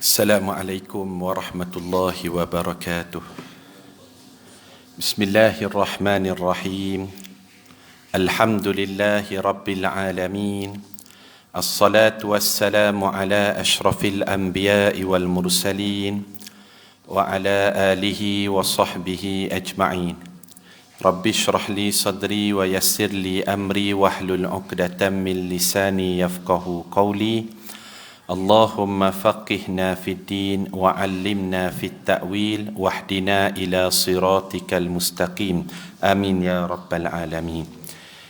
Assalamualaikum warahmatullahi wabarakatuh. Bismillahirrahmanirrahim. Alhamdulillahi rabbil alamin. Assalatu wassalamu ala ashrafil anbiya'i wal mursalin wa ala alihi wa sahbihi ajma'in. Rabbi shrah li sadri wa yassir li amri wahlul 'uqdatam min lisani yafqahu qawli. Allahumma faqihna fid din wa 'allimna fit ta'wil wahdina ila siratikal mustaqim. Amin ya rabbal alamin.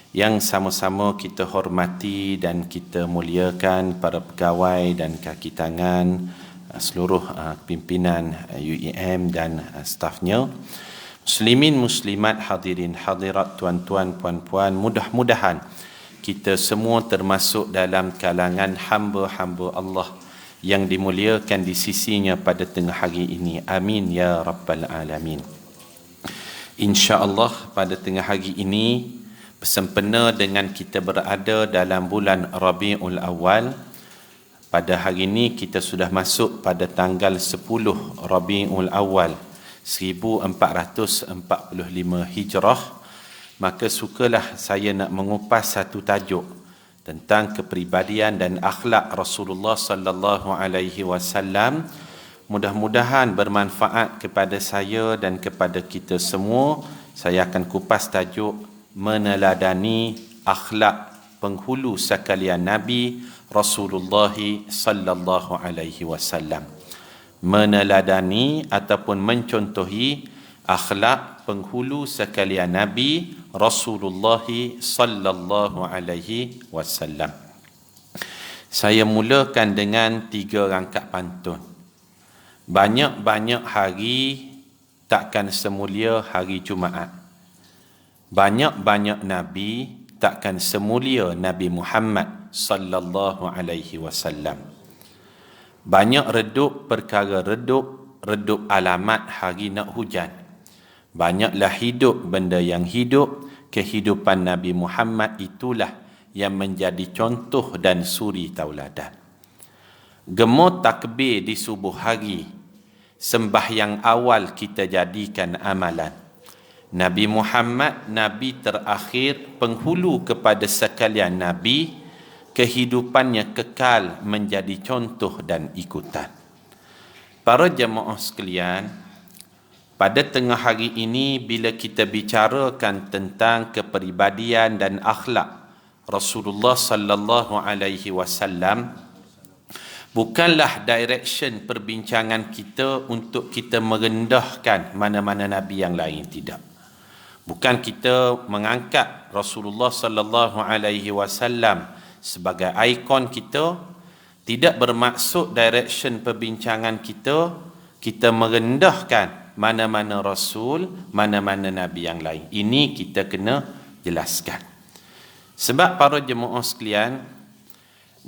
Yang sama-sama kita hormati dan kita muliakan para pegawai dan kaki tangan, seluruh pimpinan UEM dan stafnya, muslimin muslimat, hadirin hadirat, tuan-tuan puan-puan, mudah-mudahan kita semua termasuk dalam kalangan hamba-hamba Allah yang dimuliakan di sisinya pada tengah hari ini. Amin ya rabbal alamin. InsyaAllah pada tengah hari ini bersempena dengan kita berada dalam bulan Rabiul Awal. Pada hari ini kita sudah masuk pada tanggal 10 Rabiul Awal 1445 Hijrah. Maka sukalah saya nak mengupas satu tajuk tentang kepribadian dan akhlak Rasulullah sallallahu alaihi wasallam. Mudah-mudahan bermanfaat kepada saya dan kepada kita semua. Saya akan kupas tajuk meneladani akhlak penghulu sekalian Nabi Rasulullah sallallahu alaihi wasallam. Meneladani ataupun mencontohi akhlak penghulu sekalian Nabi Rasulullah sallallahu alaihi wasallam. Saya mulakan dengan 3 rangkap pantun. Banyak-banyak hari takkan semulia hari Jumaat. Banyak-banyak nabi takkan semulia Nabi Muhammad sallallahu alaihi wasallam. Banyak redup perkara redup alamat hari nak hujan. Banyaklah hidup benda yang hidup, kehidupan Nabi Muhammad itulah yang menjadi contoh dan suri tauladan. Gemut takbir di subuh hari, sembahyang awal kita jadikan amalan. Nabi Muhammad, Nabi terakhir, penghulu kepada sekalian Nabi, kehidupannya kekal menjadi contoh dan ikutan. Para jemaah sekalian, pada tengah hari ini bila kita bicarakan tentang kepribadian dan akhlak Rasulullah sallallahu alaihi wasallam, bukanlah direction perbincangan kita untuk kita merendahkan mana-mana nabi yang lain, tidak. Bukan kita mengangkat Rasulullah sallallahu alaihi wasallam sebagai ikon kita, tidak bermaksud direction perbincangan kita merendahkan mana-mana Rasul, mana-mana Nabi yang lain. Ini kita kena jelaskan. Sebab para jemaah sekalian,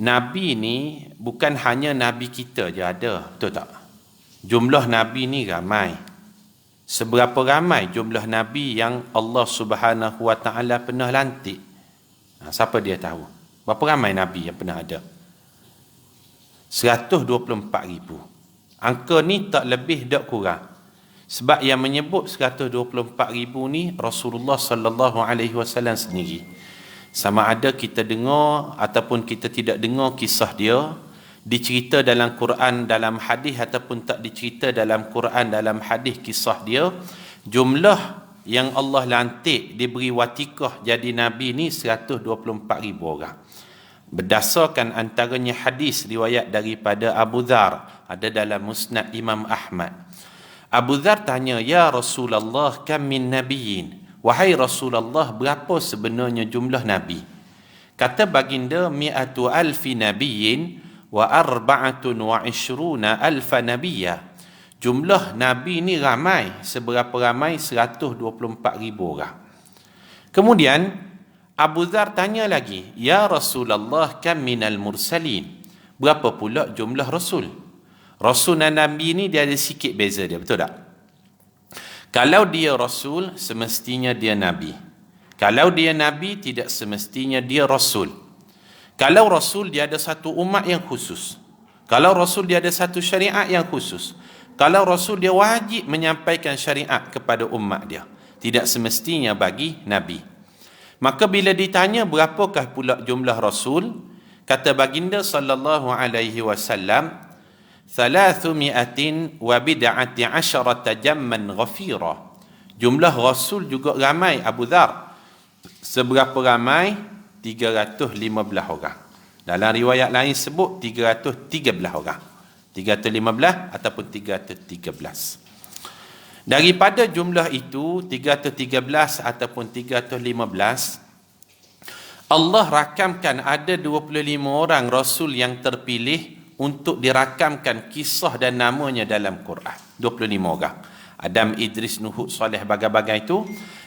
Nabi ni bukan hanya Nabi kita je ada, betul tak? Jumlah Nabi ni ramai. Seberapa ramai jumlah Nabi yang Allah Subhanahu Wa Taala pernah lantik? Siapa dia tahu? Berapa ramai Nabi yang pernah ada? 124,000. Angka ni tak lebih tak kurang. Sebab yang menyebut 124,000 ni Rasulullah sallallahu alaihi wasallam sendiri. Sama ada kita dengar ataupun kita tidak dengar kisah dia, dicerita dalam Quran, dalam hadis, ataupun tak dicerita dalam Quran, dalam hadis kisah dia, jumlah yang Allah lantik diberi watikah jadi Nabi ni 124,000 orang. Berdasarkan antaranya hadis riwayat daripada Abu Dzar, ada dalam Musnad Imam Ahmad. Abu Dzar tanya, "Ya Rasulullah, kam min nabiyyin?" Wahai Rasulullah, berapa sebenarnya jumlah nabi? Kata baginda, "Mi'atu alfi nabiyyin wa arba'atun wa ishruna alfa nabiyya." Jumlah nabi ni ramai. Seberapa ramai? 124,000 orang. Kemudian Abu Dzar tanya lagi, "Ya Rasulullah, kam minal mursalin?" Berapa pula jumlah rasul? Rasul dan Nabi ni dia ada sikit beza dia, betul tak? Kalau dia Rasul, semestinya dia Nabi. Kalau dia Nabi, tidak semestinya dia Rasul. Kalau Rasul, dia ada satu umat yang khusus. Kalau Rasul dia ada satu syariat yang khusus. Kalau Rasul dia wajib menyampaikan syariat kepada umat dia. Tidak semestinya bagi Nabi. Maka bila ditanya berapakah pula jumlah Rasul, kata baginda sallallahu alaihi wasallam, 300 wa bid'ati 'asharata jamman ghafira. Jumlah Rasul juga ramai Abu Dhar. Seberapa ramai? 315 orang. Dalam riwayat lain sebut 313 orang. 315 ataupun 313. Daripada jumlah itu 313 ataupun 315, Allah rakamkan ada 25 orang Rasul yang terpilih untuk dirakamkan kisah dan namanya dalam Quran. 25 orang. Adam, Idris, Nuh, Saleh, bagai-bagai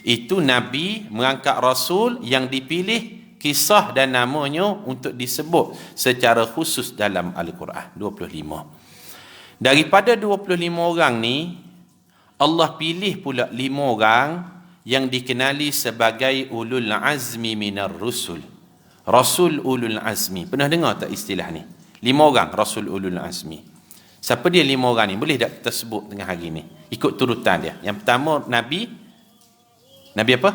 itu Nabi mengangkat Rasul yang dipilih kisah dan namanya untuk disebut secara khusus dalam Al-Quran. 25. Daripada 25 orang ni, Allah pilih pula 5 orang yang dikenali sebagai ulul azmi minar rusul. Rasul ulul azmi. Pernah dengar tak istilah ni? 5 orang Rasul ulul azmi. Siapa dia 5 orang ni? Boleh tak kita sebut tengah hari ni? Ikut turutan dia. Yang pertama Nabi apa?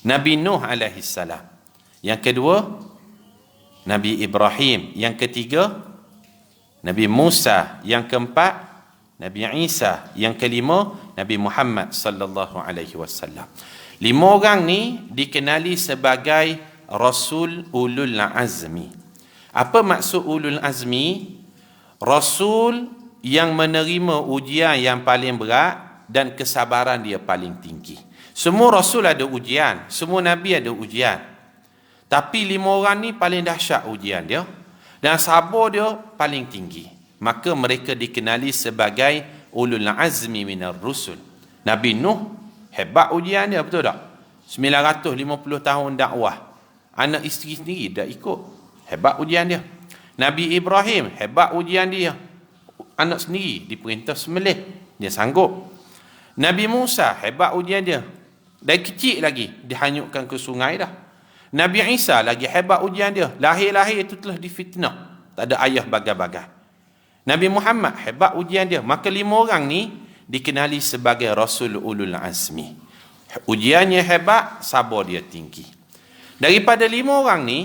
Nabi Nuh alaihi salam. Yang kedua Nabi Ibrahim. Yang ketiga Nabi Musa. Yang keempat Nabi Isa. Yang kelima Nabi Muhammad sallallahu alaihi wasallam. 5 orang ni dikenali sebagai Rasul ulul azmi. Apa maksud ulul azmi? Rasul yang menerima ujian yang paling berat dan kesabaran dia paling tinggi. Semua Rasul ada ujian, semua Nabi ada ujian. Tapi 5 orang ni paling dahsyat ujian dia dan sabar dia paling tinggi. Maka mereka dikenali sebagai ulul azmi minar rusul. Nabi Nuh hebat ujian dia, betul tak? 950 tahun dakwah. Anak isteri sendiri dah ikut. Hebat ujian dia. Nabi Ibrahim hebat ujian dia. Anak sendiri diperintah sembelih, dia sanggup. Nabi Musa hebat ujian dia. Dari kecil lagi dihanyutkan ke sungai dah. Nabi Isa lagi hebat ujian dia. Lahir-lahir itu telah difitnah. Tak ada ayah bagai-bagai. Nabi Muhammad hebat ujian dia. Maka 5 orang ni dikenali sebagai Rasul ulul azmi. Ujiannya hebat, sabar dia tinggi. Daripada 5 orang ni,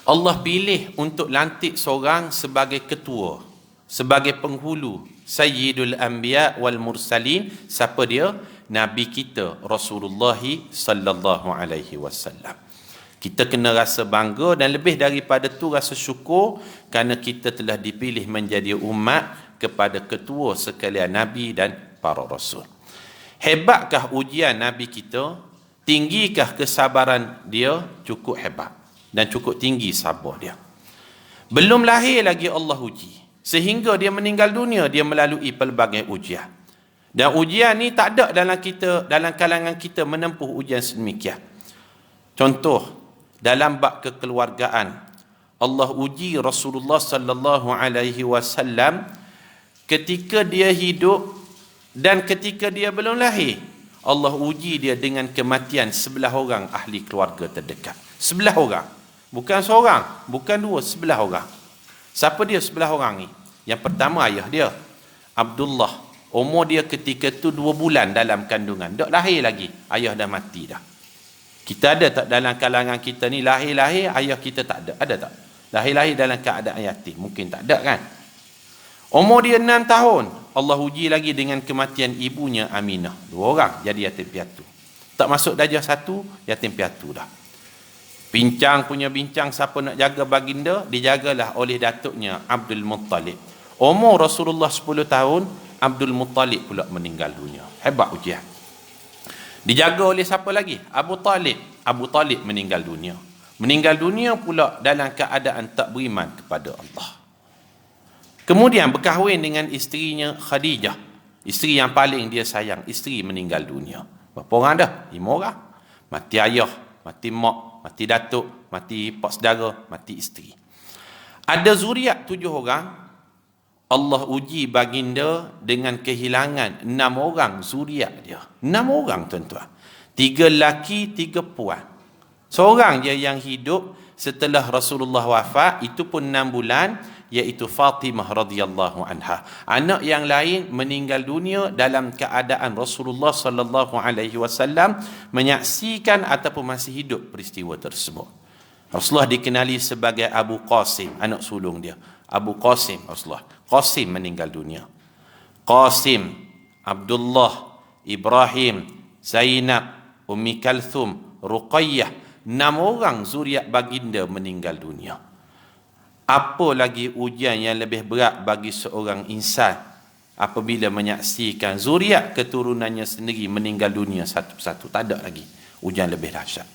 Allah pilih untuk lantik seorang sebagai ketua, sebagai penghulu, Sayyidul Anbiya wal Mursalin. Siapa dia? Nabi kita Rasulullah sallallahu alaihi wasallam. Kita kena rasa bangga dan lebih daripada tu rasa syukur kerana kita telah dipilih menjadi umat kepada ketua sekalian Nabi dan para Rasul. Hebatkah ujian Nabi kita? Tinggikah kesabaran dia? Cukup hebat dan cukup tinggi sabar dia. Belum lahir lagi Allah uji. Sehingga dia meninggal dunia, dia melalui pelbagai ujian. Dan ujian ni tak ada dalam kalangan kita menempuh ujian sedemikian. Contoh, dalam bab kekeluargaan, Allah uji Rasulullah sallallahu alaihi wasallam ketika dia hidup dan ketika dia belum lahir. Allah uji dia dengan kematian 11 orang ahli keluarga terdekat. 11 orang. Bukan seorang, bukan 2, 11 orang. Siapa dia 11 orang ni? Yang pertama ayah dia, Abdullah. Umur dia ketika tu 2 bulan dalam kandungan. Tak lahir lagi, ayah dah mati dah. Kita ada tak dalam kalangan kita ni lahir-lahir ayah kita tak ada? Ada tak? Lahir-lahir dalam keadaan yatim? Mungkin tak ada kan? Umur dia 6 tahun, Allah uji lagi dengan kematian ibunya Aminah. 2 orang jadi yatim piatu. Tak masuk darjah 1, yatim piatu dah. Bincang punya bincang, siapa nak jaga baginda? Dijagalah oleh datuknya Abdul Muttalib. Umur Rasulullah 10 tahun, Abdul Muttalib pula meninggal dunia. Hebat ujian. Dijaga oleh siapa lagi? Abu Talib. Abu Talib meninggal dunia. Meninggal dunia pula dalam keadaan tak beriman kepada Allah. Kemudian berkahwin dengan isterinya Khadijah. Isteri yang paling dia sayang. Isteri meninggal dunia. Berapa orang dah? 5 orang. Mati ayah, mati mak, mati datuk, mati pak saudara, mati isteri. Ada zuriat 7 orang. Allah uji baginda dengan kehilangan 6 orang zuriat dia. 6 orang tuan-tuan. 3 lelaki, 3 puan. Seorang je yang hidup setelah Rasulullah wafat, itu pun 6 bulan, iaitu Fatimah radhiyallahu anha. Anak yang lain meninggal dunia dalam keadaan Rasulullah sallallahu alaihi wasallam menyaksikan ataupun masih hidup peristiwa tersebut. Rasulullah dikenali sebagai Abu Qasim, anak sulung dia. Abu Qasim Rasulullah. Qasim meninggal dunia. Qasim, Abdullah, Ibrahim, Zainab, Ummi Kalthum, Ruqayyah, 6 orang zuriat baginda meninggal dunia. Apa lagi ujian yang lebih berat bagi seorang insan apabila menyaksikan zuriat keturunannya sendiri meninggal dunia satu-satu? Tak ada lagi ujian lebih dahsyat.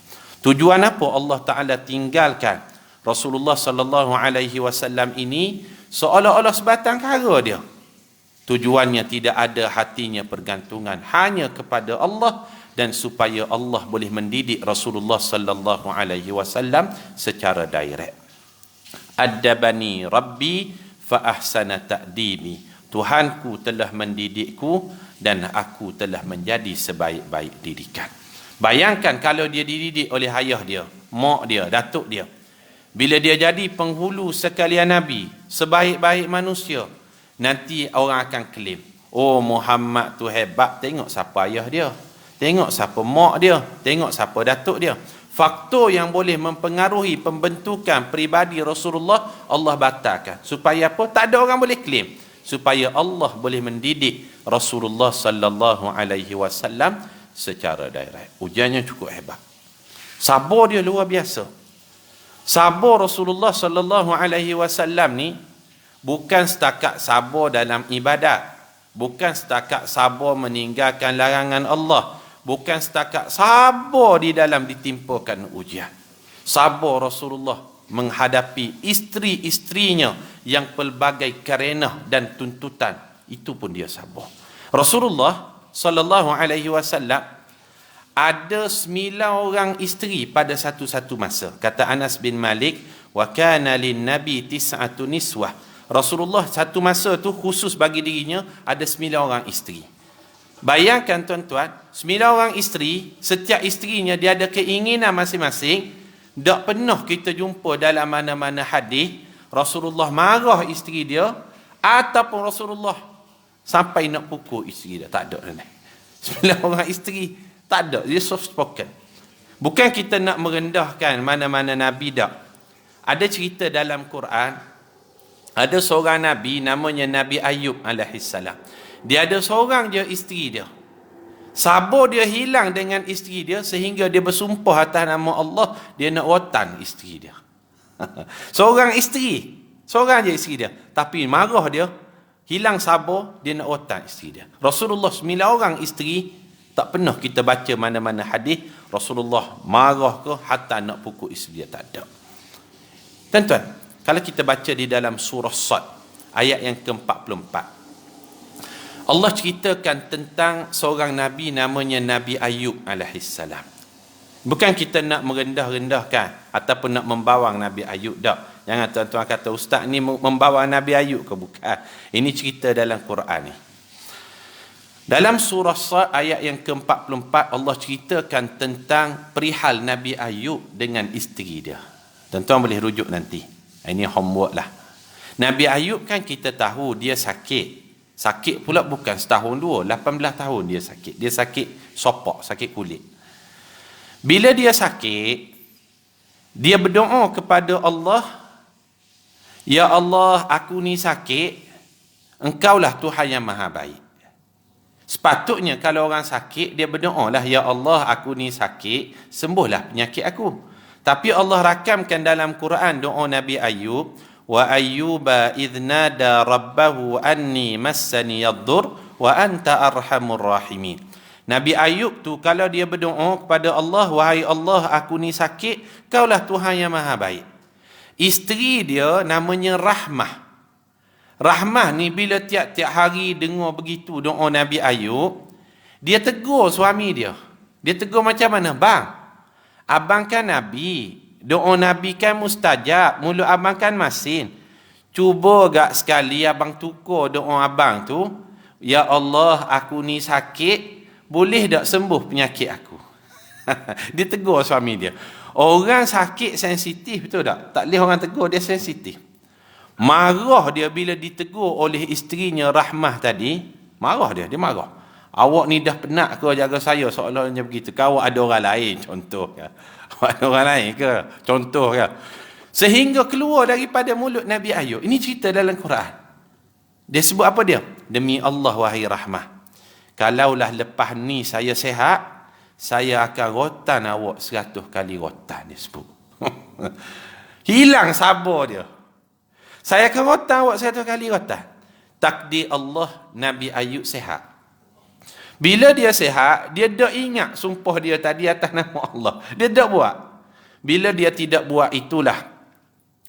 Tujuan apa Allah Ta'ala tinggalkan Rasulullah sallallahu alaihi wasallam ini seolah-olah sebatang kara dia? Tujuannya tidak ada hatinya pergantungan hanya kepada Allah, dan supaya Allah boleh mendidik Rasulullah sallallahu alaihi wasallam secara direct. Addabani Rabbi fa ahsana ta'dibi. Tuhanku telah mendidikku dan aku telah menjadi sebaik-baik didikan. Bayangkan kalau dia dididik oleh ayah dia, mak dia, datuk dia. Bila dia jadi penghulu sekalian Nabi, sebaik-baik manusia, nanti orang akan klaim, oh Muhammad tu hebat, tengok siapa ayah dia, tengok siapa mak dia, tengok siapa datuk dia. Faktor yang boleh mempengaruhi pembentukan peribadi Rasulullah, Allah batalkan. Supaya apa? Tak ada orang boleh klaim. Supaya Allah boleh mendidik Rasulullah sallallahu alaihi wasallam secara direct. Ujiannya cukup hebat. Sabar dia luar biasa. Sabar Rasulullah sallallahu alaihi wasallam ni bukan setakat sabar dalam ibadat, bukan setakat sabar meninggalkan larangan Allah, bukan setakat sabar di dalam ditimpakan ujian. Sabar Rasulullah menghadapi isteri-isterinya yang pelbagai kerenah dan tuntutan, itu pun dia sabar. Rasulullah sallallahu alaihi wasallam ada 9 orang isteri pada satu-satu masa. Kata Anas bin Malik, wa kana lin nabi 9 niswah. Rasulullah satu masa tu khusus bagi dirinya ada 9 orang isteri. Bayangkan tuan-tuan, 9 orang isteri, setiap isterinya dia ada keinginan masing-masing. Tak pernah kita jumpa dalam mana-mana hadis Rasulullah marah isteri dia ataupun Rasulullah sampai nak pukul isteri dia. Tak ada ni. 9 orang isteri, tak ada. Dia soft spoken. Bukan kita nak merendahkan mana-mana Nabi, tak. Ada cerita dalam Quran, ada seorang Nabi namanya Nabi Ayub alaihissalam. Dia ada seorang je isteri dia. Sabar dia hilang dengan isteri dia sehingga dia bersumpah atas nama Allah dia nak watan isteri dia. Seorang isteri, seorang je isteri dia, tapi marah dia, hilang sabar, dia nak watan isteri dia. Rasulullah 9 orang isteri, tak pernah kita baca mana-mana hadis Rasulullah marah ke hatta nak pukul isteri dia, tak ada. Tuan-tuan, kalau kita baca di dalam surah Sad ayat yang ke-44, Allah ceritakan tentang seorang Nabi namanya Nabi Ayub alaihissalam. Bukan kita nak merendah-rendahkan ataupun nak membawang Nabi Ayub, tak. Jangan tuan-tuan kata ustaz ni membawang Nabi Ayub ke, bukan. Ini cerita dalam Quran ni. Dalam surah Sad ayat yang ke-44 Allah ceritakan tentang perihal Nabi Ayub dengan isteri dia. Tuan-tuan boleh rujuk nanti. Ini homework lah. Nabi Ayub kan kita tahu dia sakit. Sakit pula bukan setahun dua, 18 tahun dia sakit. Dia sakit sopak, sakit kulit. Bila dia sakit, dia berdoa kepada Allah, ya Allah, aku ni sakit, engkaulah Tuhan yang maha baik. Sepatutnya kalau orang sakit, dia berdoa lah, ya Allah, aku ni sakit, sembuhlah penyakit aku. Tapi Allah rakamkan dalam Quran doa Nabi Ayub, wa ayyuba idh nada rabbahu anni massani yadhur wa anta arhamur rahimin. Nabi Ayub tu kalau dia berdoa kepada Allah, wahai Allah, aku ni sakit, kaulah Tuhan yang maha baik. Isteri dia namanya Rahmah. Rahmah ni bila tiap-tiap hari dengar begitu doa Nabi Ayub, dia tegur suami dia. Dia tegur macam mana? Bang, abang kan Nabi, doa Nabi kan mustajab, mulut abang kan masin. Cuba gak sekali abang tukar doa abang tu, ya Allah, aku ni sakit, boleh tak sembuh penyakit aku? Dia tegur suami dia. Orang sakit sensitif, betul tak? Tak boleh orang tegur, dia sensitif. Marah dia bila ditegur oleh isterinya Rahmah tadi, marah dia marah. Awak ni dah penat ke jaga saya seolah-olahnya begitu. Kau ada orang lain, contoh ke? Awak ada orang lain ke? Contoh ke? Sehingga keluar daripada mulut Nabi Ayub. Ini cerita dalam Quran. Dia sebut apa dia? Demi Allah wahai Rahmah, kalaulah lepas ni saya sihat, saya akan rotan awak 100 kali rotan, dia sebut. Hilang sabar dia. Saya akan rotan awak 100 kali rotan. Takdir Allah, Nabi Ayub sihat. Bila dia sihat, dia tak ingat sumpah dia tadi atas nama Allah. Dia tak buat. Bila dia tidak buat itulah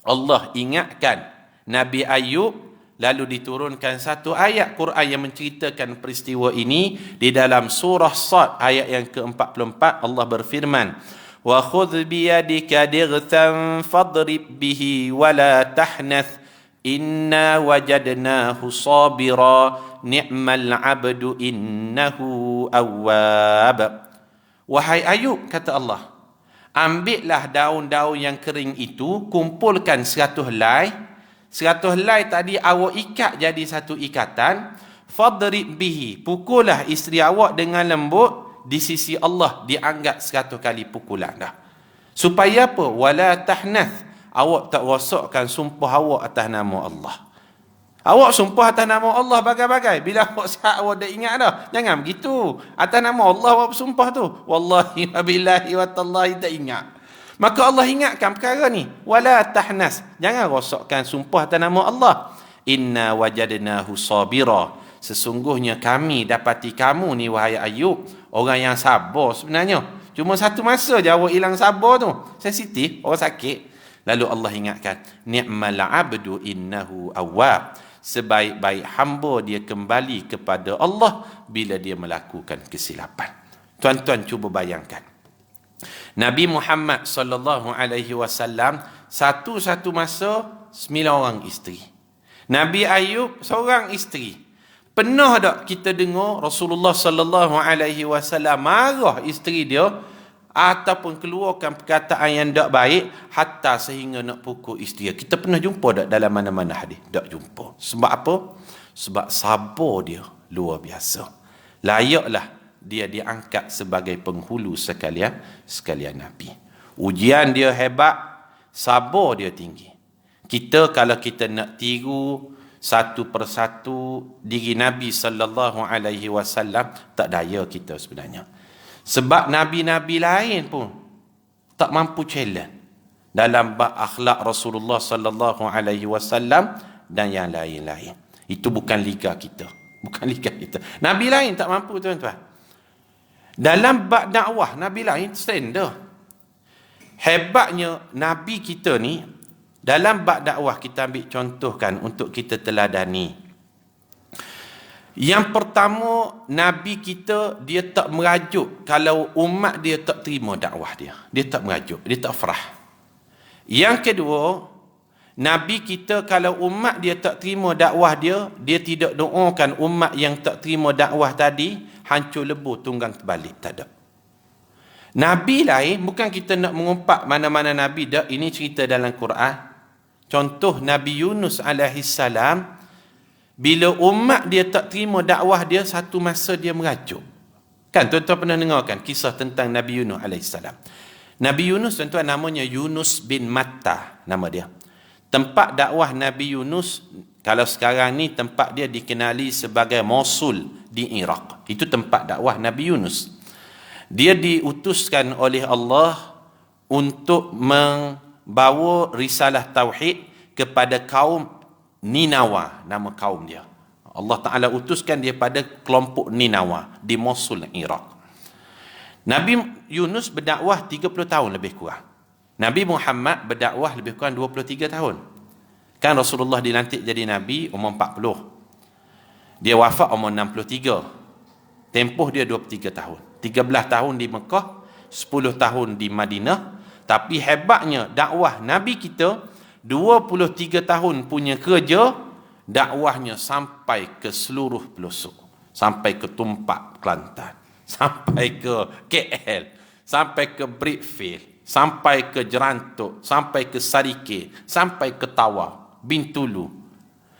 Allah ingatkan Nabi Ayub. Lalu diturunkan satu ayat Quran yang menceritakan peristiwa ini di dalam surah Sad ayat yang ke-44. Allah berfirman, wa khudh bi yadika dightan fadrib bihi wa la tahnath inna wajadnahu sabira ni'mal 'abdu innahu awwab. Wahai Ayub, kata Allah, ambillah daun-daun yang kering itu, kumpulkan 100 helai. 100 helai tadi awak ikat jadi satu ikatan. Fadrib bihi, pukullah isteri awak dengan lembut. Di sisi Allah dianggap 100 kali pukulan dah. Supaya apa? Wala tahnath, awak tak rosakkan sumpah awak atas nama Allah. Awak sumpah atas nama Allah bagai-bagai. Bila awak sihat awak dah ingat dah. Jangan begitu. Atas nama Allah awak bersumpah tu. Wallahi wa billahi wa tallahi tak ingat. Maka Allah ingatkan perkara ni. Wala tahnas. Jangan rosakkan sumpah atas nama Allah. Inna wajadnahu sabira. Sesungguhnya kami dapati kamu ni wahai Ayub, orang yang sabar sebenarnya. Cuma satu masa je awak hilang sabar tu. Sensitif, orang sakit. Lalu Allah ingatkan, ni'mal 'abdu innahu awwab. Sebaik-baik hamba dia kembali kepada Allah bila dia melakukan kesilapan. Tuan-tuan cuba bayangkan. Nabi Muhammad sallallahu alaihi wasallam satu-satu masa 9 orang isteri. Nabi Ayub seorang isteri. Pernah tak kita dengar Rasulullah sallallahu alaihi wasallam marah isteri dia ataupun keluarkan perkataan yang tak baik hatta sehingga nak pukul isteri? Kita pernah jumpa tak dalam mana-mana hadis? Tak jumpa. Sebab apa? Sebab sabar dia luar biasa. Layaklah dia diangkat sebagai penghulu sekalian Nabi. Ujian dia hebat, sabar dia tinggi. Kita kalau kita nak tiru satu persatu diri Nabi sallallahu alaihi wasallam, tak daya kita sebenarnya. Sebab nabi-nabi lain pun tak mampu challenge dalam bab akhlak Rasulullah sallallahu alaihi wasallam dan yang lain-lain. Itu bukan liga kita. Bukan liga kita. Nabi lain tak mampu, tuan-tuan. Dalam bab dakwah, Nabi lain standard. Hebatnya Nabi kita ni, dalam bab dakwah kita ambil contohkan untuk kita teladani. Yang pertama, Nabi kita, dia tak merajuk kalau umat dia tak terima dakwah dia. Dia tak merajuk, dia tak farah. Yang kedua, Nabi kita kalau umat dia tak terima dakwah dia, dia tidak doakan umat yang tak terima dakwah tadi hancur lebur tunggang terbalik, tak ada. Nabi lain, bukan kita nak mengumpat mana-mana Nabi dah, ini cerita dalam Quran. Contoh Nabi Yunus alaihissalam, bila umat dia tak terima dakwah dia, satu masa dia merajuk. Kan tuan-tuan pernah dengar kan kisah tentang Nabi Yunus alaihissalam. Nabi Yunus, tuan-tuan, namanya Yunus bin Matta, nama dia. Tempat dakwah Nabi Yunus, kalau sekarang ni tempat dia dikenali sebagai Mosul di Iraq. Itu tempat dakwah Nabi Yunus. Dia diutuskan oleh Allah untuk membawa risalah tauhid kepada kaum Ninawa, nama kaum dia. Allah Ta'ala utuskan dia pada kelompok Ninawa di Mosul, Iraq. Nabi Yunus berdakwah 30 tahun lebih kurang. Nabi Muhammad berdakwah lebih kurang 23 tahun. Kan Rasulullah dilantik jadi Nabi umur 40. Dia wafat umur 63. Tempoh dia 23 tahun. 13 tahun di Mekah, 10 tahun di Madinah. Tapi hebatnya dakwah Nabi kita, 23 tahun punya kerja, dakwahnya sampai ke seluruh pelosok. Sampai ke Tumpak, Kelantan. Sampai ke KL. Sampai ke Brickfield. sampai ke Jerantuk, sampai ke Sarike, sampai ke Tawa, Bintulu.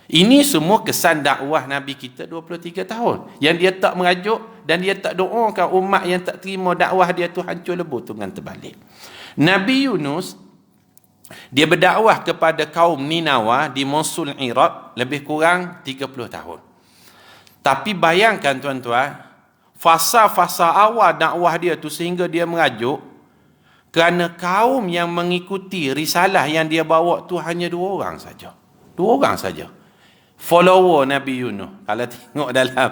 Ini semua kesan dakwah Nabi kita 23 tahun. Yang dia tak merajuk dan dia tak doakan umat yang tak terima dakwah dia tu hancur lebur tu dengan terbalik. Nabi Yunus, dia berdakwah kepada kaum Ninawa di Mosul, Iraq, lebih kurang 30 tahun. Tapi bayangkan tuan-tuan, fasa-fasa awal dakwah dia tu sehingga dia merajuk, kerana kaum yang mengikuti risalah yang dia bawa tu hanya 2 orang saja. 2 orang saja. Follower Nabi Yunus. Kalau tengok dalam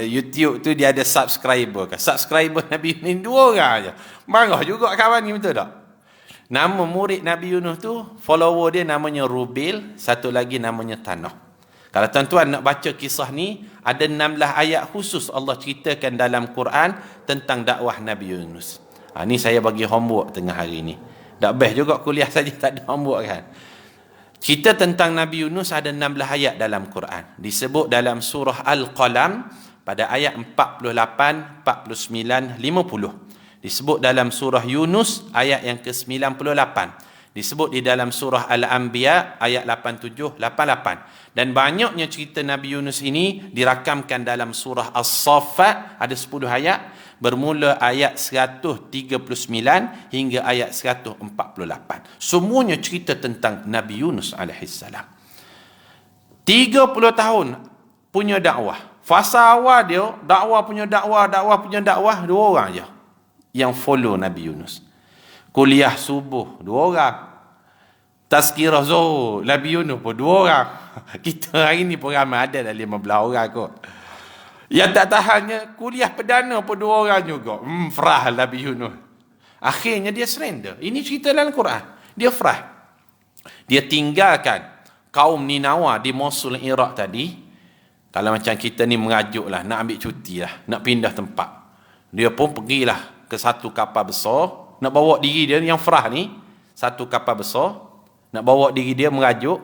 YouTube tu dia ada subscriber kan. Subscriber Nabi Yunus 2 orang saja. Marah juga kawan ni, betul tak? Nama murid Nabi Yunus tu, follower dia namanya Rubil, satu lagi namanya Tanah. Kalau tuan-tuan nak baca kisah ni, ada 16 ayat khusus Allah ceritakan dalam Quran tentang dakwah Nabi Yunus. Ni saya bagi homework tengah hari ni. Tak best juga kuliah saja tak ada homework kan. Cerita tentang Nabi Yunus ada 16 ayat dalam Quran. Disebut dalam surah Al-Qalam pada ayat 48, 49, 50. Disebut dalam surah Yunus ayat yang ke-98. Disebut di dalam surah Al-Anbiya ayat 87, 88. Dan banyaknya cerita Nabi Yunus ini dirakamkan dalam surah As-Saffat, ada 10 ayat, bermula ayat 139 hingga ayat 148. Semuanya cerita tentang Nabi Yunus alaihissalam. 30 tahun punya dakwah. Fasa awal dia, dakwah punya dakwah, 2 orang je yang follow Nabi Yunus. Kuliah subuh 2 orang. Tazkirah Zuhur Nabi Yunus pun 2 orang. Kita hari ni pun ramai, ada dah 15 orang kot. Yang tak tahannya kuliah perdana pun 2 orang juga. Frah Nabi Yunus. Akhirnya dia surrender. Ini cerita dalam Quran. Dia frah. Dia tinggalkan kaum Ninawa di Mosul, Iraq tadi. Kalau macam kita ni merajuk lah, nak ambil cuti lah, nak pindah tempat. Dia pun pergilah ke satu kapal besar, nak bawa diri dia yang frah ni, satu kapal besar, nak bawa diri dia merajuk.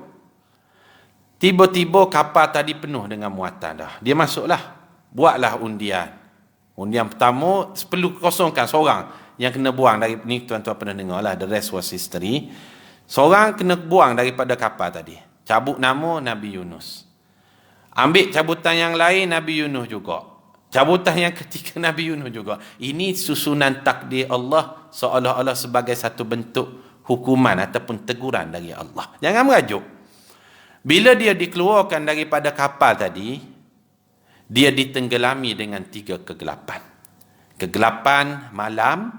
Tiba-tiba kapal tadi penuh dengan muatan dah. Dia masuklah. Buatlah undian. Undian pertama perlu kosongkan seorang yang kena buang dari ni, tuan-tuan pernah dengar lah, the rest was history. Seorang kena buang daripada kapal tadi. Cabut nama Nabi Yunus. Ambil cabutan yang lain Nabi Yunus juga. Cabutan yang ketiga Nabi Yunus juga. Ini susunan takdir Allah seolah-olah sebagai satu bentuk hukuman ataupun teguran dari Allah. Jangan merajuk. Bila dia dikeluarkan daripada kapal tadi, dia ditenggelami dengan 3 kegelapan. Kegelapan malam,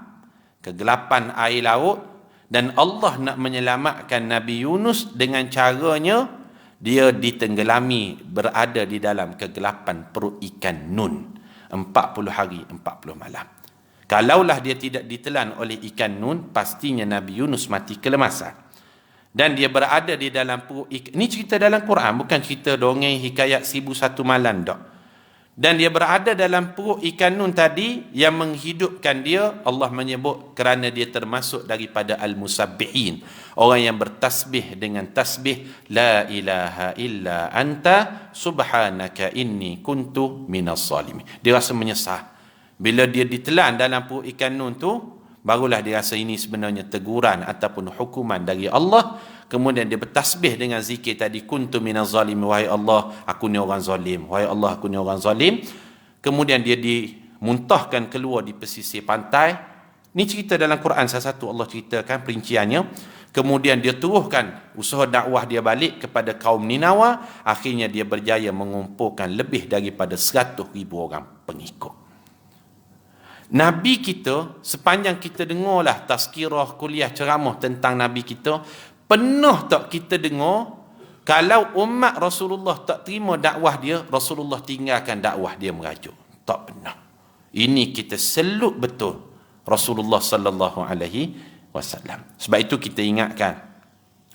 kegelapan air laut, dan Allah nak menyelamatkan Nabi Yunus dengan caranya, dia ditenggelami berada di dalam kegelapan perut ikan Nun. 40 hari, 40 malam. Kalaulah dia tidak ditelan oleh ikan Nun, pastinya Nabi Yunus mati kelemasan. Dan dia berada di dalam perut ikan. Ini cerita dalam Quran, bukan cerita dongeng hikayat 1001 malam tak. Dan dia berada dalam perut ikan Nun tadi yang menghidupkan dia. Allah menyebut kerana dia termasuk daripada al-musabbihin, orang yang bertasbih dengan tasbih la ilaha illa anta subhanaka inni kuntu minas zalimin. Dia rasa menyesal. Bila dia ditelan dalam perut ikan Nun tu, barulah dia rasa ini sebenarnya teguran ataupun hukuman dari Allah. Kemudian dia bertasbih dengan zikir tadi, kuntu minaz zalim, wahai Allah aku ni orang zalim, wahai Allah aku ni orang zalim. Kemudian dia dimuntahkan keluar di pesisir pantai. Ini cerita dalam Quran, salah satu Allah ceritakan perinciannya. Kemudian dia teruskan usaha dakwah dia balik kepada kaum Ninawa. Akhirnya dia berjaya mengumpulkan lebih daripada 100,000 orang pengikut. Nabi kita, sepanjang kita dengarlah tazkirah, kuliah, ceramah tentang Nabi kita, pernah tak kita dengar kalau umat Rasulullah tak terima dakwah dia, Rasulullah tinggalkan dakwah dia merajuk? Tak pernah. Ini kita selut betul Rasulullah sallallahu alaihi wasallam. Sebab itu kita ingatkan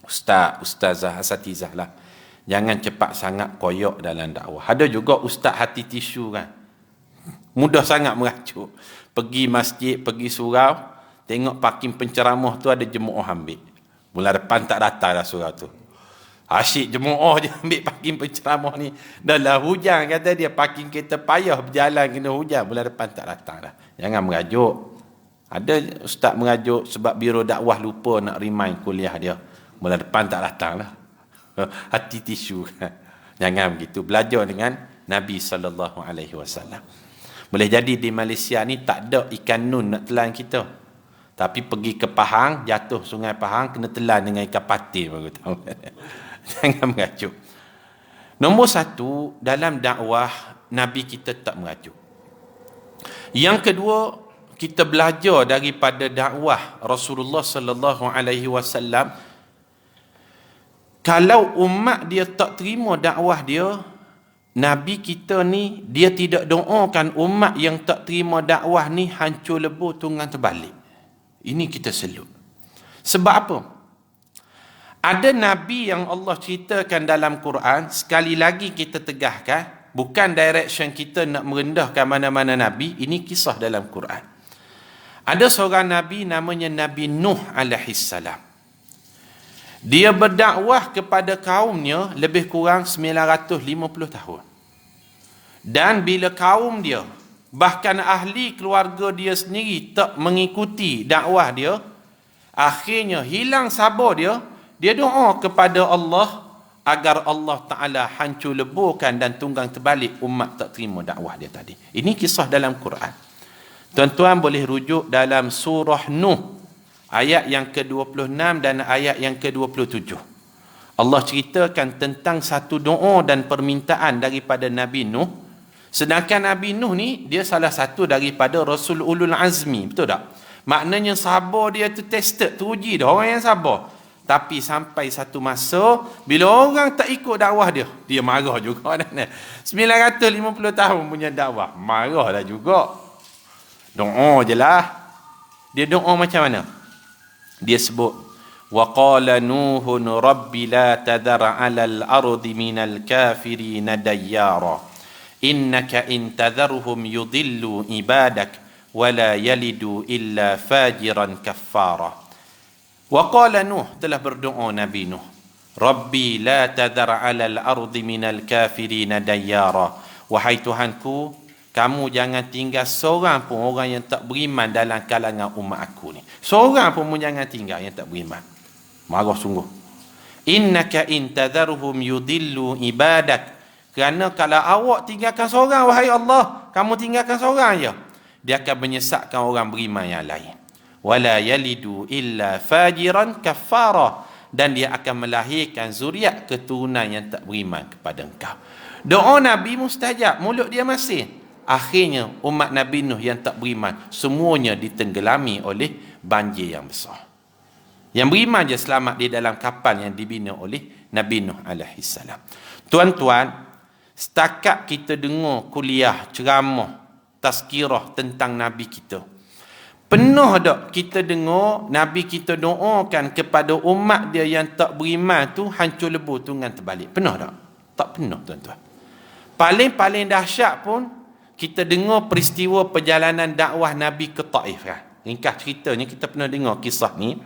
ustazah, asatizah lah, jangan cepat sangat koyok dalam dakwah. Ada juga ustaz hati tisu kan, mudah sangat merajuk. Pergi masjid, pergi surau, tengok parking penceramah tu ada jemaah ambil. Bulan depan tak datang dah surau tu. Asyik jemaah je ambil parking penceramah ni. Dah lah hujan kata dia, parking kereta payah berjalan kena hujan. Bulan depan tak datang dah. Jangan merajuk. Ada ustaz mengajuk sebab biro dakwah lupa nak remind kuliah dia. Bulan depan tak datang lah. Hati tisu. Jangan begitu. Belajar dengan Nabi SAW. Boleh jadi di Malaysia ni tak ada ikan nun nak telan kita. Tapi pergi ke Pahang, jatuh sungai Pahang, kena telan dengan ikan patin baru tahu. Jangan mengajuk. Nombor satu, dalam dakwah, Nabi kita tak mengajuk. Yang kedua, kita belajar daripada dakwah Rasulullah sallallahu alaihi wasallam. Kalau umat dia tak terima dakwah dia, Nabi kita ni, dia tidak doakan umat yang tak terima dakwah ni hancur lebur tunggang terbalik. Ini kita selut. Sebab apa? Ada Nabi yang Allah ceritakan dalam Quran, sekali lagi kita tegahkan, bukan direction kita nak merendahkan mana-mana Nabi, ini kisah dalam Quran. Ada seorang Nabi namanya Nabi Nuh alaihissalam. Dia berdakwah kepada kaumnya lebih kurang 950 tahun. Dan bila kaum dia, bahkan ahli keluarga dia sendiri tak mengikuti dakwah dia, akhirnya hilang sabar dia, dia doa kepada Allah agar Allah Ta'ala hancur leburkan dan tunggang terbalik umat tak terima dakwah dia tadi. Ini kisah dalam Quran. Tuan-tuan boleh rujuk dalam surah Nuh, ayat yang ke-26 dan ayat yang ke-27. Allah ceritakan tentang satu doa dan permintaan daripada Nabi Nuh. Sedangkan Nabi Nuh ni, dia salah satu daripada Rasul Ulul Azmi. Betul tak? Maknanya sabar dia tu tested, teruji dah orang yang sabar. Tapi sampai satu masa, bila orang tak ikut dakwah dia, dia marah juga. 950 tahun punya dakwah, marah lah juga. Doa je lah. Dia doa macam mana? Dia sebut, وَقَالَ نُوحٌ رَبِّ لَا تَذَرْ عَلَى الْأَرْضِ مِنَ الْكَافِرِينَ دَيَّارًا إِنَّكَ إِنْ تَذَرْهُمْ يُضِلُّوا عِبَادَكَ وَلَا يَلِدُوا إِلَّا فَاجِرًا كَفَّارًا. وَقَالَ Nuh, telah berdoa Nabi Nuh, Rabbi la tadhar 'alal ardi minal kafirin dayyara. Wahai Tuhanku, kamu jangan tinggal seorang pun orang yang tak beriman dalam kalangan umat aku ni. Seorang pun jangan tinggal yang tak beriman. Marah sungguh. Innaka in tadharhum yudillu ibadak. Kerana kalau awak tinggalkan seorang, wahai Allah, kamu tinggalkan seorang je, dia akan menyesatkan orang beriman yang lain. Wala yalidu illa fajiran kaffara, dan dia akan melahirkan zuriat keturunan yang tak beriman kepada engkau. Doa Nabi mustajab, mulut dia masih. Akhirnya umat Nabi Nuh yang tak beriman semuanya ditenggelami oleh banjir yang besar. Yang beriman je selamat di dalam kapal yang dibina oleh Nabi Nuh alaihissalam. Tuan-tuan, setakat kita dengar kuliah, ceramah, tazkirah tentang Nabi kita, pernah tak kita dengar Nabi kita doakan kepada umat dia yang tak beriman tu hancur lebur tunggang terbalik? Pernah tak? Tak pernah, tuan-tuan. Paling-paling dahsyat pun kita dengar peristiwa perjalanan dakwah Nabi ke Taif kan. Ringkas ceritanya kita pernah dengar kisah ni.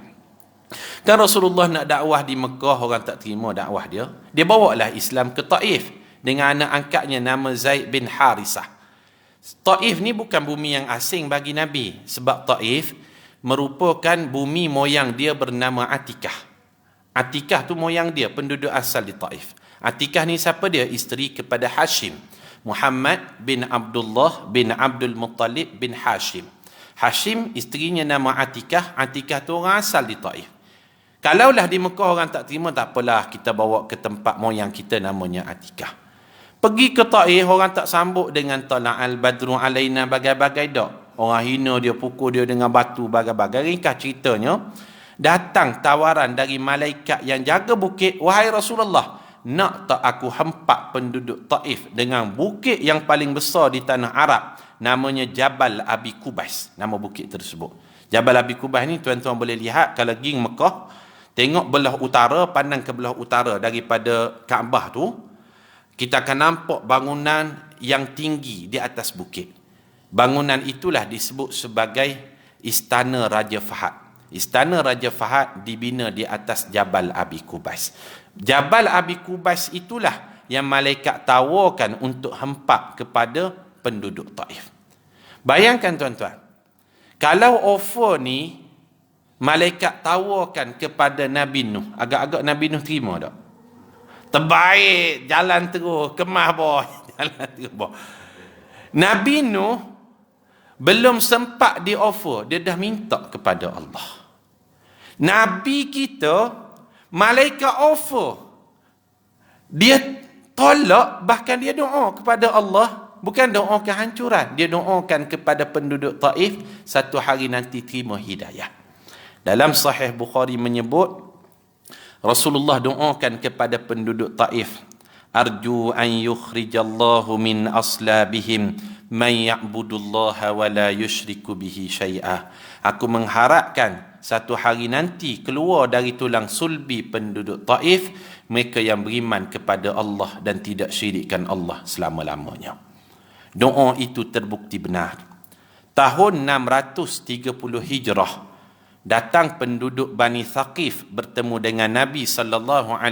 Kan Rasulullah nak dakwah di Mekah, orang tak terima dakwah dia. Dia bawalah Islam ke Taif dengan anak angkatnya nama Zaid bin Harisah. Taif ni bukan bumi yang asing bagi Nabi, sebab Taif merupakan bumi moyang dia bernama Atikah. Atikah tu moyang dia, penduduk asal di Taif. Atikah ni siapa dia? Isteri kepada Hashim, Muhammad bin Abdullah bin Abdul Muttalib bin Hashim. Hashim isterinya nama Atikah. Atikah tu orang asal di Taif. Kalaulah di Mekah orang tak terima, tak apalah, kita bawa ke tempat moyang kita namanya Atikah. Pergi ke Taif, orang tak sambut dengan tala'al badru alaina bagai-bagai dak. Orang hina dia, pukul dia dengan batu bagai-bagai. Ringkas ceritanya, datang tawaran dari malaikat yang jaga bukit, wahai Rasulullah, nak tak aku hempak penduduk Taif dengan bukit yang paling besar di tanah Arab, namanya Jabal Abi Kubais, nama bukit tersebut. Jabal Abi Kubais ni tuan-tuan boleh lihat kalau pergi Mekah, tengok belah utara, pandang ke belah utara daripada Kaabah tu, kita akan nampak bangunan yang tinggi di atas bukit. Bangunan itulah disebut sebagai Istana Raja Fahad. Istana Raja Fahad dibina di atas Jabal Abi Kubais. Jabal Abi Kubais itulah yang malaikat tawarkan untuk hempak kepada penduduk Taif. Bayangkan tuan-tuan, Kalau offer ni malaikat tawarkan kepada Nabi Nuh, agak-agak Nabi Nuh terima tak? Terbaik, jalan terus, kemah boy, jalan terus boy. Nabi Nuh belum sempat di offer, dia dah minta kepada Allah. Nabi kita, malaikat offer, dia tolak, bahkan dia doa kepada Allah. Bukan doa kehancuran, dia doakan kepada penduduk Taif, satu hari nanti terima hidayah. Dalam Sahih Bukhari menyebut, Rasulullah doakan kepada penduduk Taif, arju an yukhrijallahu min aslabihim man ya'budullaha wa la yushriku bihi syai'ah. Aku mengharapkan satu hari nanti keluar dari tulang sulbi penduduk Taif mereka yang beriman kepada Allah dan tidak syirikkan Allah selama-lamanya. Doa itu terbukti benar. Tahun 630 Hijrah, datang penduduk Bani Thaqif bertemu dengan Nabi SAW,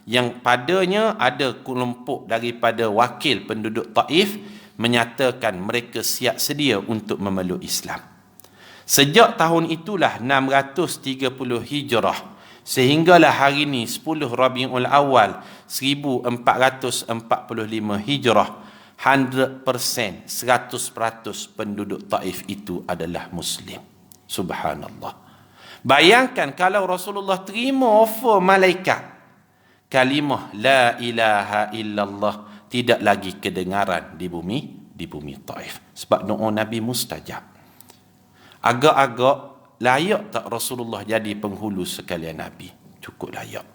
yang padanya ada kelompok daripada wakil penduduk Taif menyatakan mereka siap sedia untuk memeluk Islam. Sejak tahun itulah 630 Hijrah sehinggalah hari ini 10 Rabiul Awal 1445 Hijrah, 100%, 100% penduduk Taif itu adalah Muslim. Subhanallah. Bayangkan kalau Rasulullah terima offer malaikat, kalimah la ilaha illallah tidak lagi kedengaran di bumi Taif. Sebab doa Nabi mustajab. Agak-agak layak tak Rasulullah jadi penghulu sekalian Nabi? Cukup layak.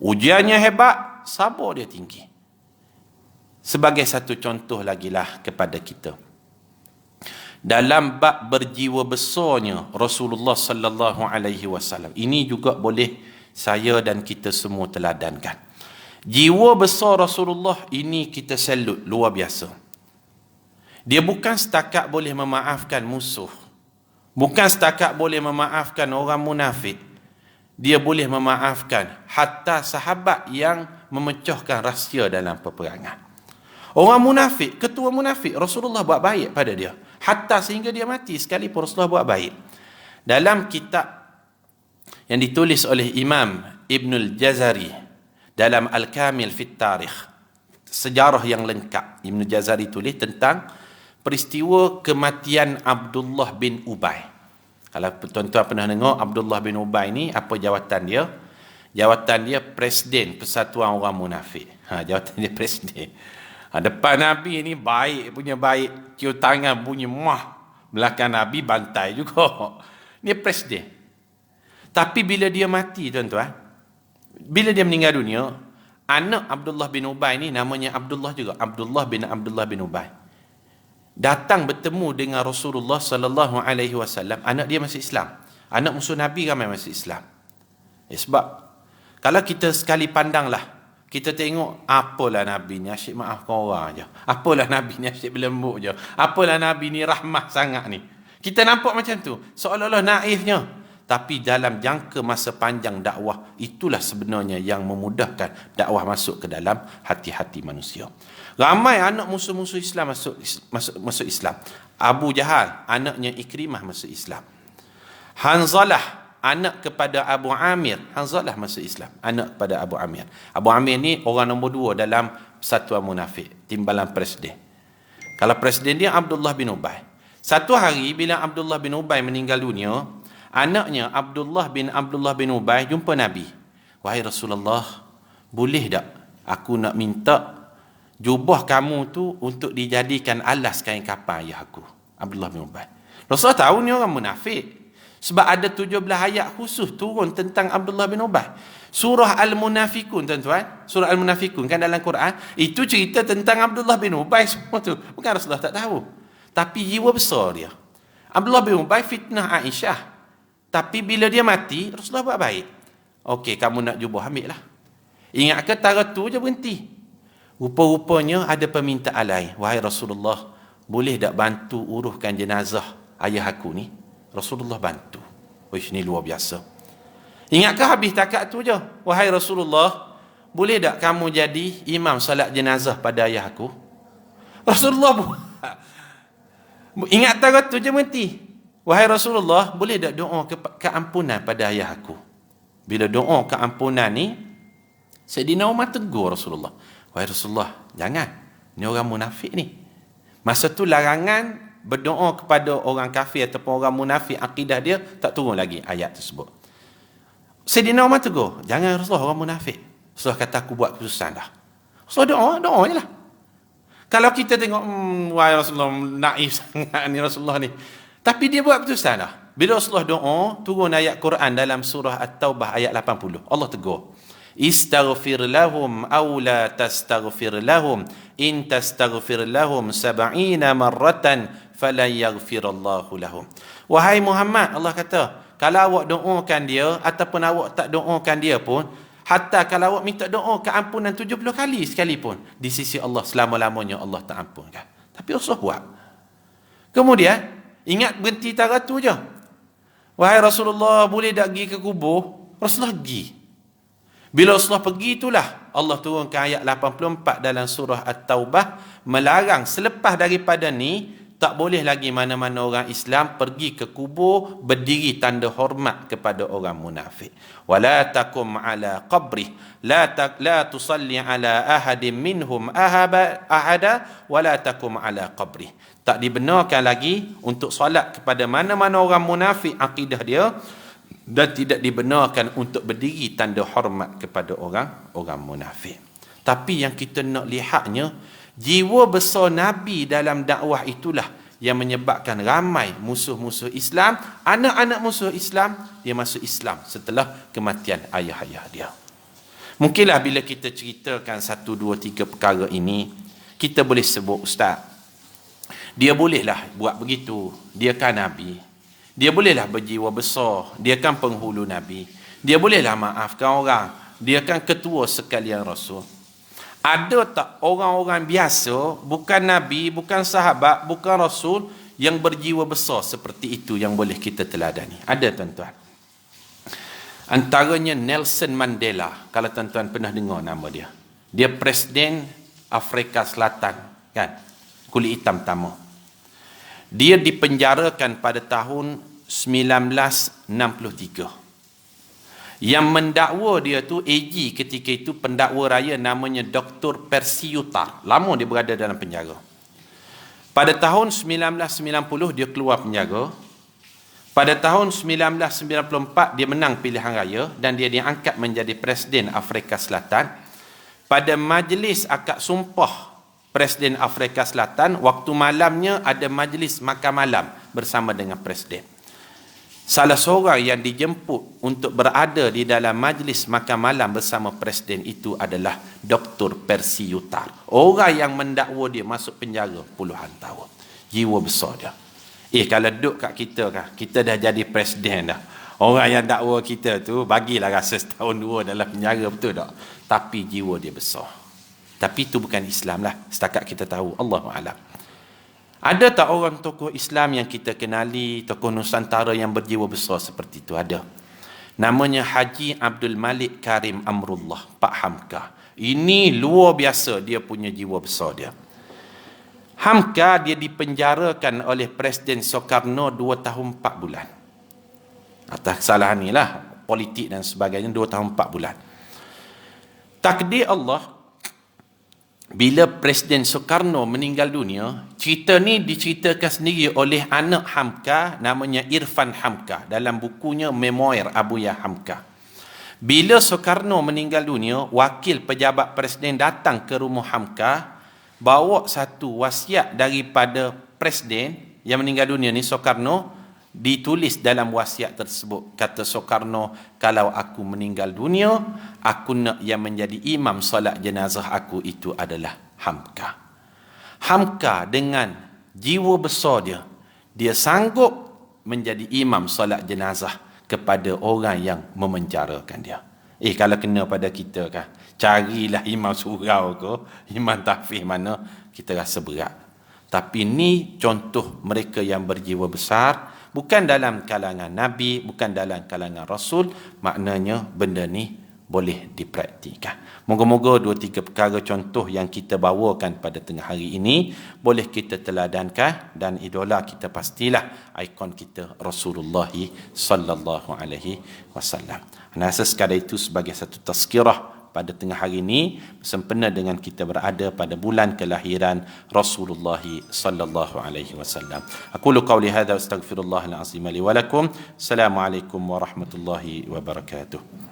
Ujiannya hebat, sabar dia tinggi. Sebagai satu contoh lagi lah kepada kita, dalam bab berjiwa besarnya Rasulullah sallallahu alaihi wasallam, ini juga boleh saya dan kita semua teladankan. Jiwa besar Rasulullah ini kita salut, luar biasa. Dia bukan setakat boleh memaafkan musuh, bukan setakat boleh memaafkan orang munafik, dia boleh memaafkan hatta sahabat yang memecahkan rahsia dalam peperangan. Orang munafik, ketua munafik, Rasulullah buat baik pada dia. Hatta sehingga dia mati sekalipun Rasulullah buat baik. Dalam kitab yang ditulis oleh Imam Ibnul Jazari dalam Al-Kamil fit Tarikh, sejarah yang lengkap, Ibnul Jazari tulis tentang peristiwa kematian Abdullah bin Ubay. Kalau tuan-tuan pernah dengar Abdullah bin Ubay ni, apa jawatan dia? Jawatan dia Presiden Persatuan Orang Munafik. Jawatan dia Presiden. Depan Nabi ni baik punya baik, cium tangan bunyi mah, belakang Nabi bantai juga. Ni presiden. Tapi bila dia mati tuan-tuan, bila dia meninggal dunia, anak Abdullah bin Ubay ni namanya Abdullah juga, Abdullah bin Ubay, datang bertemu dengan Rasulullah sallallahu alaihi wasallam. Anak dia masih Islam. Anak musuh Nabi ramai masih Islam. Sebab kalau kita sekali pandanglah, kita tengok apalah Nabi ni asyik maafkan orang je. Apalah Nabi ni asyik berlembut je. Apalah Nabi ni rahmah sangat ni. Kita nampak macam tu, seolah-olah naifnya. Tapi dalam jangka masa panjang dakwah, itulah sebenarnya yang memudahkan dakwah masuk ke dalam hati-hati manusia. Ramai anak musuh-musuh Islam masuk Islam. Abu Jahal, anaknya Ikrimah masuk Islam. Hanzalah, anak kepada Abu Amir, Hanzalah masuk Islam, anak kepada Abu Amir. Abu Amir ni orang nombor 2 dalam Persatuan Munafik, timbalan presiden. Kalau presiden dia Abdullah bin Ubay. Satu hari bila Abdullah bin Ubay meninggal dunia, anaknya Abdullah bin Ubay jumpa Nabi. Wahai Rasulullah, boleh tak aku nak minta jubah kamu tu untuk dijadikan alas kain kafan ayah aku, Abdullah bin Ubay. Rasulullah tahu ni orang munafik. Sebab ada 17 ayat khusus turun tentang Abdullah bin Ubay. Surah Al-Munafikun tuan-tuan, surah Al-Munafikun kan dalam Quran, itu cerita tentang Abdullah bin Ubay semua tu. Bukan Rasulullah tak tahu, tapi jiwa besar dia. Abdullah bin Ubay fitnah Aisyah, tapi bila dia mati Rasulullah buat baik. Okey, kamu nak jubah, ambil lah. Ingat ke tara tu je berhenti. Rupa-rupanya ada permintaan lain. Wahai Rasulullah, boleh tak bantu uruskan jenazah ayah aku ni? Rasulullah bantu. Wish, ni luar biasa. Ingatkah habis takat tu je? Wahai Rasulullah, boleh tak kamu jadi imam salat jenazah pada ayah aku? Rasulullah Ingat tarikh tu je berhenti. Wahai Rasulullah, boleh tak doa keampunan pada ayah aku? Bila doa keampunan ni, Sayyidina Umar tegur Rasulullah. Wahai Rasulullah, jangan. Ni orang munafik ni. Masa tu larangan berdoa kepada orang kafir ataupun orang munafik, akidah dia tak turun lagi ayat tersebut. Sayyidina Umar tegur, jangan Rasulullah, orang munafik. Rasulullah kata, aku buat keputusan dah. Rasulullah doa je lah. Kalau kita tengok, wahai Rasulullah, naif sangat ni Rasulullah ni. Tapi dia buat keputusan dah. Bila Rasulullah doa, turun ayat Quran dalam surah At-Taubah ayat 80. Allah tegur, istaghfir lahum aw la tastaghfir lahum in tastaghfir lahum 70 marratan falan yaghfirallahu lahum. Wahai Muhammad, Allah kata, kalau awak doakan dia ataupun awak tak doakan dia pun, hatta kalau awak minta doa keampunan 70 kali sekalipun, di sisi Allah selama-lamanya Allah tak ampunkan. Tapi Rasulullah buat. Kemudian ingat berhenti tarikh tu je. Wahai Rasulullah, boleh tak pergi ke kubur? Rasulullah pergi. Bila Rasulullah pergi itulah Allah turunkan ayat 84 dalam surah At-Taubah, melarang selepas daripada ni tak boleh lagi mana-mana orang Islam pergi ke kubur berdiri tanda hormat kepada orang munafik. Wala takum ala qabri la tusalli ala ahadin minhum ahada wala takum ala qabri. Tak dibenarkan lagi untuk solat kepada mana-mana orang munafik akidah dia, dan tidak dibenarkan untuk berdiri tanda hormat kepada orang munafik. Tapi yang kita nak lihatnya, jiwa besar Nabi dalam dakwah itulah yang menyebabkan ramai musuh-musuh Islam, anak-anak musuh Islam, dia masuk Islam setelah kematian ayah-ayah dia. Mungkinlah bila kita ceritakan 1, 2, 3 perkara ini, kita boleh sebut, Ustaz, dia bolehlah buat begitu, dia kan Nabi. Dia bolehlah berjiwa besar, dia kan penghulu Nabi. Dia bolehlah maafkan orang, dia kan ketua sekalian Rasul. Ada tak orang-orang biasa, bukan Nabi, bukan sahabat, bukan Rasul, yang berjiwa besar seperti itu yang boleh kita teladani? Ada, tuan-tuan. Antaranya Nelson Mandela, kalau tuan-tuan pernah dengar nama dia. Dia Presiden Afrika Selatan, kan? Kulit hitam pertama. Dia dipenjarakan pada tahun 1963. Yang mendakwa dia tu AG ketika itu, pendakwa raya namanya Dr. Percy Yutar. Lama dia berada dalam penjara. Pada tahun 1990 dia keluar penjara. Pada tahun 1994 dia menang pilihan raya dan dia diangkat menjadi Presiden Afrika Selatan. Pada majlis akad sumpah Presiden Afrika Selatan, waktu malamnya ada majlis makan malam bersama dengan Presiden. Salah seorang yang dijemput untuk berada di dalam majlis makan malam bersama Presiden itu adalah Dr. Percy Yutar. Orang yang mendakwa dia masuk penjara puluhan tahun. Jiwa besar dia. Kalau duduk kat kita kan, kita dah jadi Presiden dah. Orang yang dakwa kita tu bagilah rasa setahun 2 dalam penjara, betul tak? Tapi jiwa dia besar. Tapi itu bukan Islam lah, setakat kita tahu. Allahu'alam. Ada tak orang tokoh Islam yang kita kenali, tokoh Nusantara yang berjiwa besar seperti itu? Ada. Namanya Haji Abdul Malik Karim Amrullah, Pak Hamka. Ini luar biasa dia punya jiwa besar dia. Hamka dia dipenjarakan oleh Presiden Soekarno 2 tahun 4 bulan. Atas kesalahan ni lah, politik dan sebagainya, 2 tahun 4 bulan. Takdir Allah, bila Presiden Soekarno meninggal dunia, cerita ni diceritakan sendiri oleh anak Hamka, namanya Irfan Hamka, dalam bukunya Memoir Abuya Hamka. Bila Soekarno meninggal dunia, wakil pejabat Presiden datang ke rumah Hamka, bawa satu wasiat daripada Presiden yang meninggal dunia ni, Soekarno. Ditulis dalam wasiat tersebut, kata Soekarno, kalau aku meninggal dunia, aku nak yang menjadi imam solat jenazah aku itu adalah Hamka. Hamka dengan jiwa besar dia, dia sanggup menjadi imam solat jenazah kepada orang yang memenjarakan dia. Kalau kena pada kita kan, carilah imam surau ke, imam tahfiz mana, kita rasa berat. Tapi ni contoh mereka yang berjiwa besar, bukan dalam kalangan Nabi, bukan dalam kalangan Rasul. Maknanya benda ni boleh dipraktikkan. Moga-moga 2-3 perkara contoh yang kita bawakan pada tengah hari ini boleh kita teladankan, dan idola kita pastilah ikon kita Rasulullah sallallahu alaihi wasallam. Rasa sekadar itu sebagai satu tazkirah pada tengah hari ini sempena dengan kita berada pada bulan kelahiran Rasulullah sallallahu alaihi wasallam. Aqulu qawli hadza wa astaghfirullahal azim li wa lakum. Assalamualaikum warahmatullahi wabarakatuh.